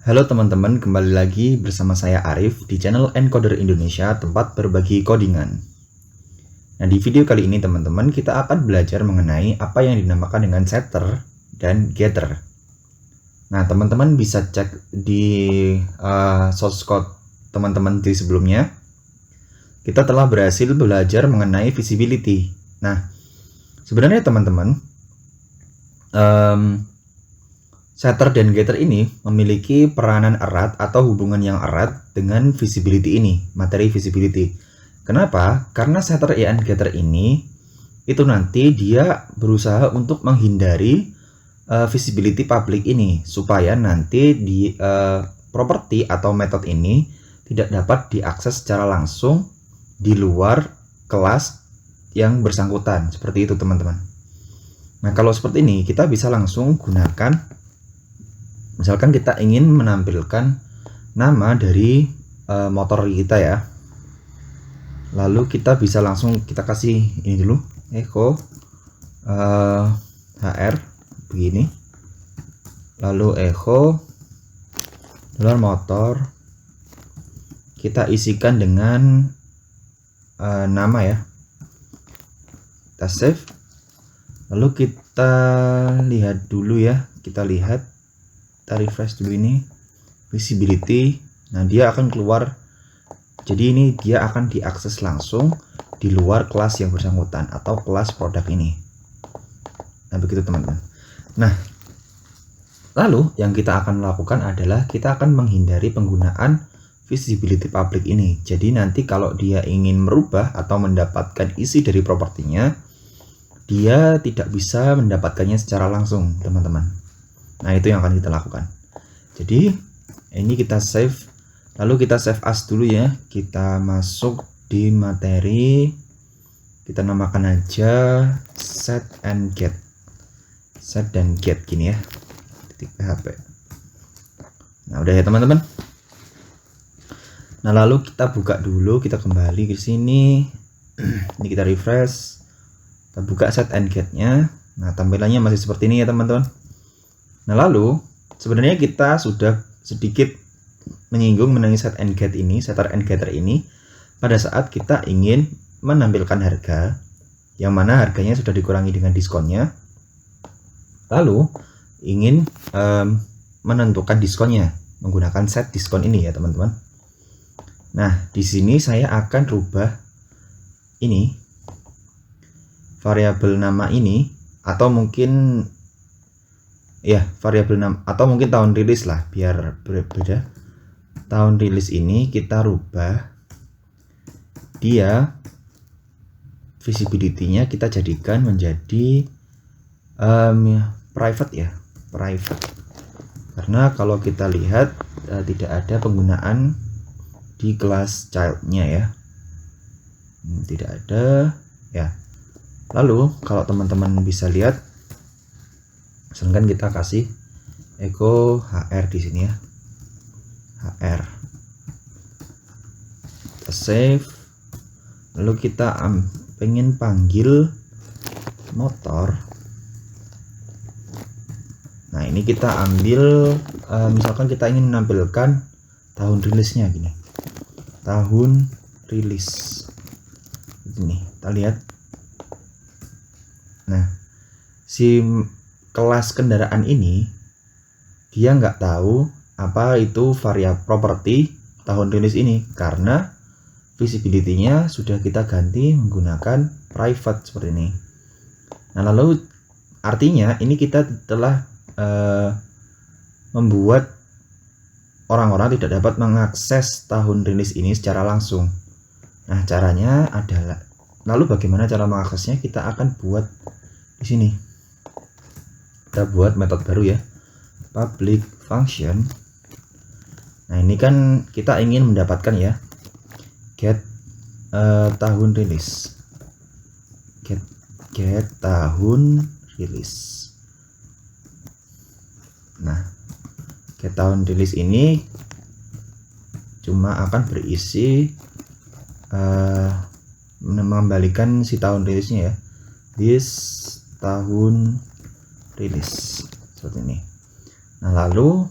Halo teman-teman, kembali lagi bersama saya Arif di channel Encoder Indonesia, tempat berbagi codingan. Nah, di video kali ini teman-teman, kita akan belajar mengenai apa yang dinamakan dengan setter dan getter. Nah, teman-teman bisa cek di source code teman-teman di sebelumnya. Kita telah berhasil belajar mengenai visibility. Nah, sebenarnya teman-teman, setter dan getter ini memiliki peranan erat atau hubungan yang erat dengan visibility ini, materi visibility. Kenapa? Karena setter and getter ini itu nanti dia berusaha untuk menghindari visibility public ini, supaya nanti di properti atau metode ini tidak dapat diakses secara langsung di luar kelas yang bersangkutan. Seperti itu teman-teman. Nah, kalau seperti ini kita bisa langsung gunakan. Misalkan kita ingin menampilkan nama dari motor kita ya, lalu kita bisa langsung kita kasih ini dulu, echo HR begini, lalu echo motor, kita isikan dengan nama ya, kita save, lalu kita lihat dulu ya, kita refresh dulu ini visibility. Nah, dia akan keluar, jadi ini dia akan diakses langsung di luar kelas yang bersangkutan atau kelas produk ini. Nah, begitu teman-teman. Nah, lalu yang kita akan lakukan adalah kita akan menghindari penggunaan visibility public ini. Jadi nanti kalau dia ingin merubah atau mendapatkan isi dari propertinya, dia tidak bisa mendapatkannya secara langsung teman-teman. Nah, itu yang akan kita lakukan. Jadi ini kita save, lalu kita save as dulu ya. Kita masuk di materi, kita namakan aja set and get, set dan get gini ya, .php. Nah, udah ya teman-teman. Nah, lalu kita buka dulu, kita kembali ke sini. Ini kita refresh, kita buka set and get-nya. Nah, tampilannya masih seperti ini ya teman-teman. Nah, lalu sebenarnya kita sudah sedikit menyinggung mengenai set and get ini, setter and getter ini pada saat kita ingin menampilkan harga yang mana harganya sudah dikurangi dengan diskonnya, lalu ingin menentukan diskonnya menggunakan set diskon ini ya teman-teman. Nah, di sini saya akan rubah ini variabel nama ini, atau mungkin ya variabel nama, atau mungkin tahun rilis lah biar berbeda. Tahun rilis ini kita rubah, dia visibility-nya kita jadikan menjadi private ya, private. Karena kalau kita lihat tidak ada penggunaan di kelas child-nya ya, tidak ada ya. Lalu kalau teman-teman bisa lihat, misalkan kita kasih echo HR di sini ya, HR, kita save, lalu kita pengen panggil motor. Nah, ini kita ambil misalkan kita ingin menampilkan tahun rilisnya gini, tahun rilis ini, kita lihat. Nah, si kelas kendaraan ini dia nggak tahu apa itu variabel properti tahun rilis ini, karena visibility-nya sudah kita ganti menggunakan private seperti ini. Nah, lalu artinya ini kita telah membuat orang-orang tidak dapat mengakses tahun rilis ini secara langsung. Nah, caranya adalah, lalu bagaimana cara mengaksesnya? Kita akan buat di sini. Kita buat metode baru ya, public function. Nah, ini kan kita ingin mendapatkan ya, get tahun rilis, get tahun rilis. Nah, get tahun rilis ini cuma akan berisi mengembalikan si tahun rilisnya ya, this tahun rilis seperti ini. Nah, lalu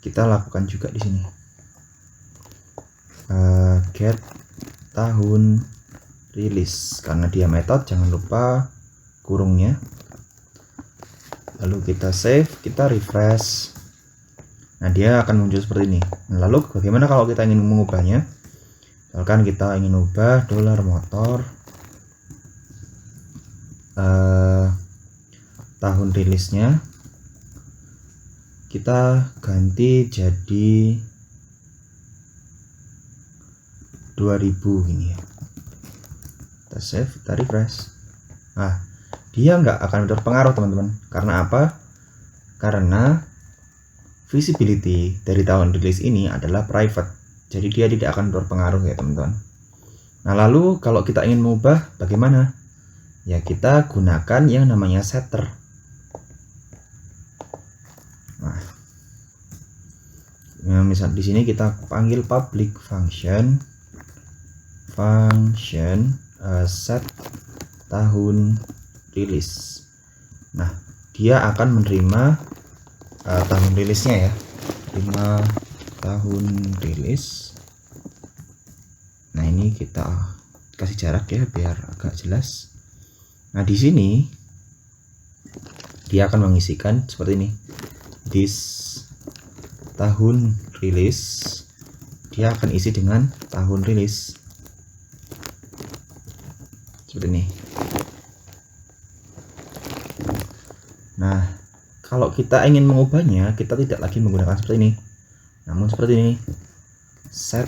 kita lakukan juga di sini. Get tahun rilis, karena dia metode jangan lupa kurungnya. Lalu kita save, kita refresh. Nah, dia akan muncul seperti ini. Nah, lalu bagaimana kalau kita ingin mengubahnya? Misalkan kita ingin ubah dolar motor tahun rilisnya, kita ganti jadi 2000 gini ya. Kita save, kita refresh. Nah, dia nggak akan berpengaruh teman-teman. Karena apa? Karena visibility dari tahun rilis ini adalah private, jadi dia tidak akan berpengaruh ya teman-teman. Nah, lalu kalau kita ingin mengubah bagaimana? Ya, kita gunakan yang namanya setter. Nah, misal di sini kita panggil public function set tahun rilis. Nah, dia akan menerima tahun rilisnya ya, 5 tahun rilis. Nah, ini kita kasih jarak ya biar agak jelas. Nah, di sini dia akan mengisikan seperti ini, this tahun rilis. Dia akan isi dengan tahun rilis seperti ini. Nah, kalau kita ingin mengubahnya, kita tidak lagi menggunakan seperti ini, namun seperti ini, set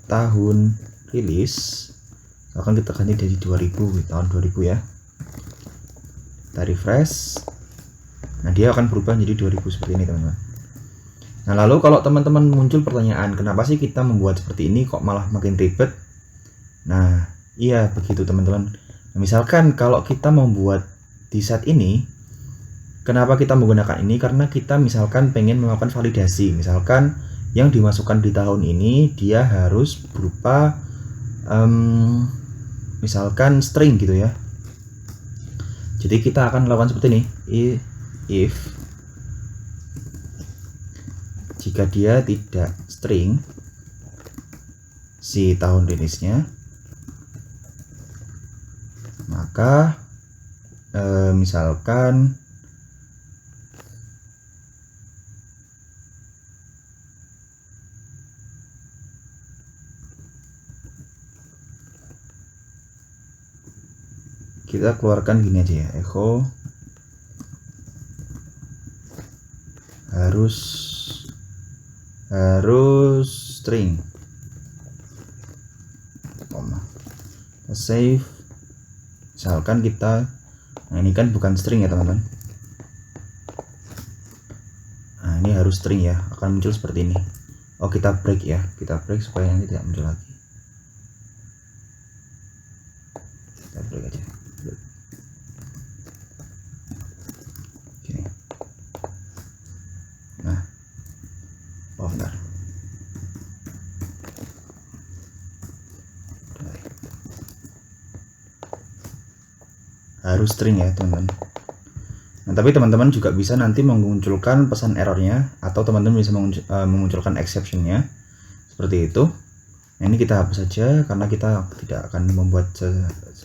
tahun rilis. Akan kita ganti dari 2000, tahun 2000 ya. Kita refresh. Nah, dia akan berubah menjadi 2000 seperti ini teman-teman. Nah, lalu kalau teman-teman muncul pertanyaan, kenapa sih kita membuat seperti ini kok malah makin ribet? Nah, iya begitu teman-teman. Nah, misalkan kalau kita membuat di set ini, kenapa kita menggunakan ini? Karena kita misalkan pengen melakukan validasi. Misalkan yang dimasukkan di tahun ini dia harus berupa misalkan string gitu ya. Jadi kita akan melakukan seperti ini, if jika dia tidak string si tahun rilisnya, maka misalkan kita keluarkan gini aja ya, echo harus string, save. Misalkan kita, nah ini kan bukan string ya teman-teman. Nah, ini harus string ya, akan muncul seperti ini. Oh, kita break ya, kita break supaya nanti tidak muncul lagi. Kita break aja. Oke. Nah, oh bentar. Harus string ya teman-teman. Nah, tapi teman-teman juga bisa nanti memunculkan pesan errornya, atau teman-teman bisa memunculkan exceptionnya seperti itu. Nah, ini kita hapus saja karena kita tidak akan membuat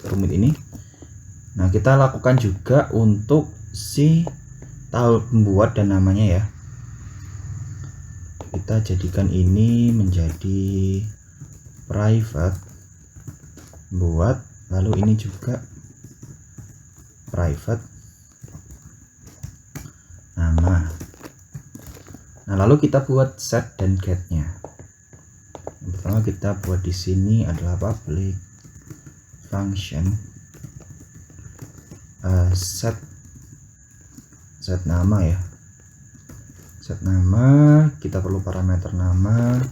rumit ini. Nah, kita lakukan juga untuk si tahun pembuat dan namanya ya. Kita jadikan ini menjadi private buat, lalu ini juga private nama. Nah, lalu kita buat set dan getnya. Yang pertama kita buat di sini adalah public function set nama ya. Set nama, kita perlu parameter nama.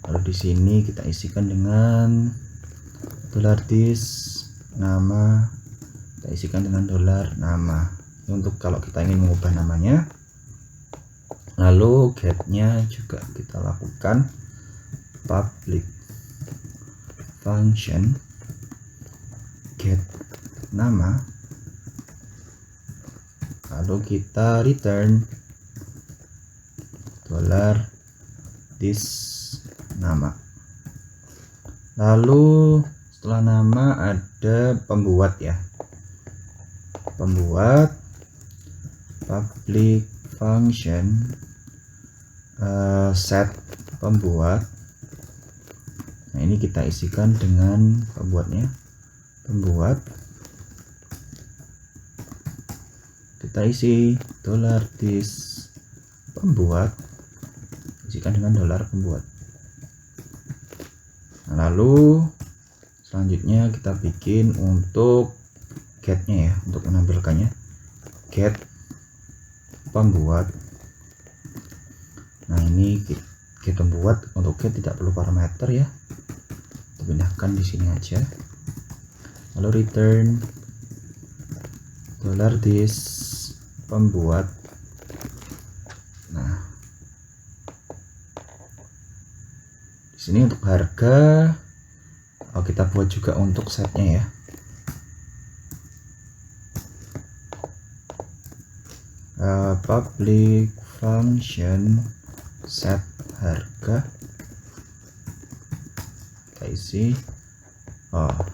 Lalu di sini kita isikan dengan $this nama, kita isikan dengan $nama. Untuk kalau kita ingin mengubah namanya. Lalu getnya juga kita lakukan public function get nama lalu kita return $this nama. Lalu setelah nama ada pembuat ya, pembuat public function set pembuat. Nah, ini kita isikan dengan pembuatnya, pembuat kita isi $this pembuat, isikan dengan $pembuat. Nah, lalu selanjutnya kita bikin untuk getnya ya, untuk menampilkannya get pembuat. Nah, ini get pembuat. Untuk get tidak perlu parameter ya, kita pindahkan di sini aja. Lalu return $this pembuat. Nah, di sini untuk harga kita buat juga untuk setnya ya. Public function set harga, kita isi.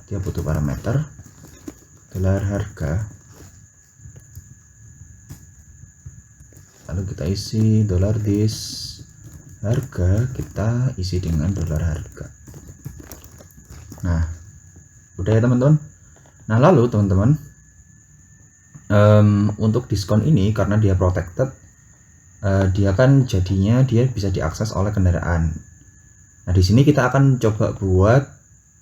Dia butuh parameter $harga, lalu kita isi $this harga, kita isi dengan $harga. Nah, udah ya teman-teman. Nah, lalu teman-teman, untuk diskon ini karena dia protected, dia kan jadinya dia bisa diakses oleh kendaraan. Nah, di sini kita akan coba buat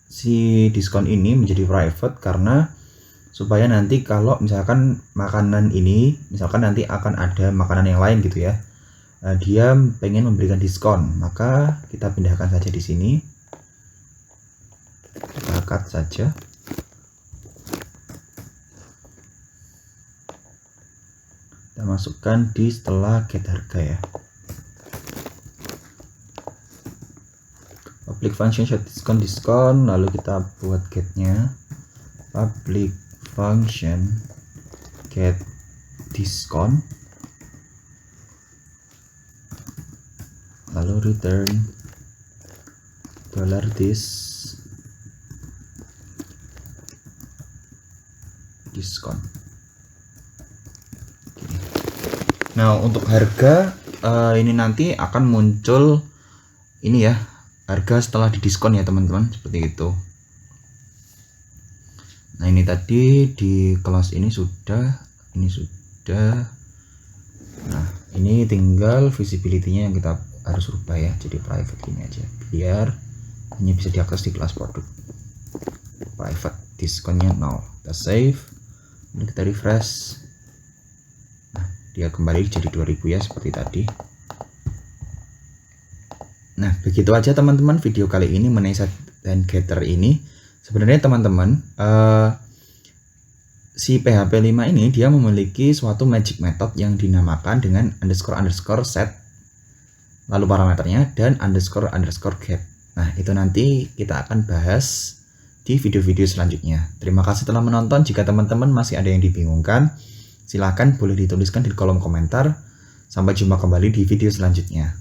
si diskon ini menjadi private, karena supaya nanti kalau misalkan makanan ini, misalkan nanti akan ada makanan yang lain gitu ya, dia pengen memberikan diskon, maka kita pindahkan saja di sini, kita cut saja. Kita masukkan di setelah get harga ya, public function set diskon, lalu kita buat getnya public function get diskon, lalu return $this diskon. Nah, untuk harga ini nanti akan muncul ini ya, harga setelah didiskon ya teman-teman, seperti itu. Nah, ini tadi di kelas ini sudah. Nah, ini tinggal visibility-nya yang kita harus rubah ya, jadi private ini aja, biar hanya bisa diakses di kelas produk. Private, diskonnya 0. Kita save, lalu kita refresh. Nah, dia kembali jadi 2000 ya, seperti tadi. Nah, begitu aja teman-teman video kali ini mengenai set dan getter ini. Sebenarnya teman-teman, si PHP 5 ini dia memiliki suatu magic method yang dinamakan dengan __ set, lalu parameternya, dan __ get. Nah, itu nanti kita akan bahas di video-video selanjutnya. Terima kasih telah menonton. Jika teman-teman masih ada yang dibingungkan, silahkan boleh dituliskan di kolom komentar. Sampai jumpa kembali di video selanjutnya.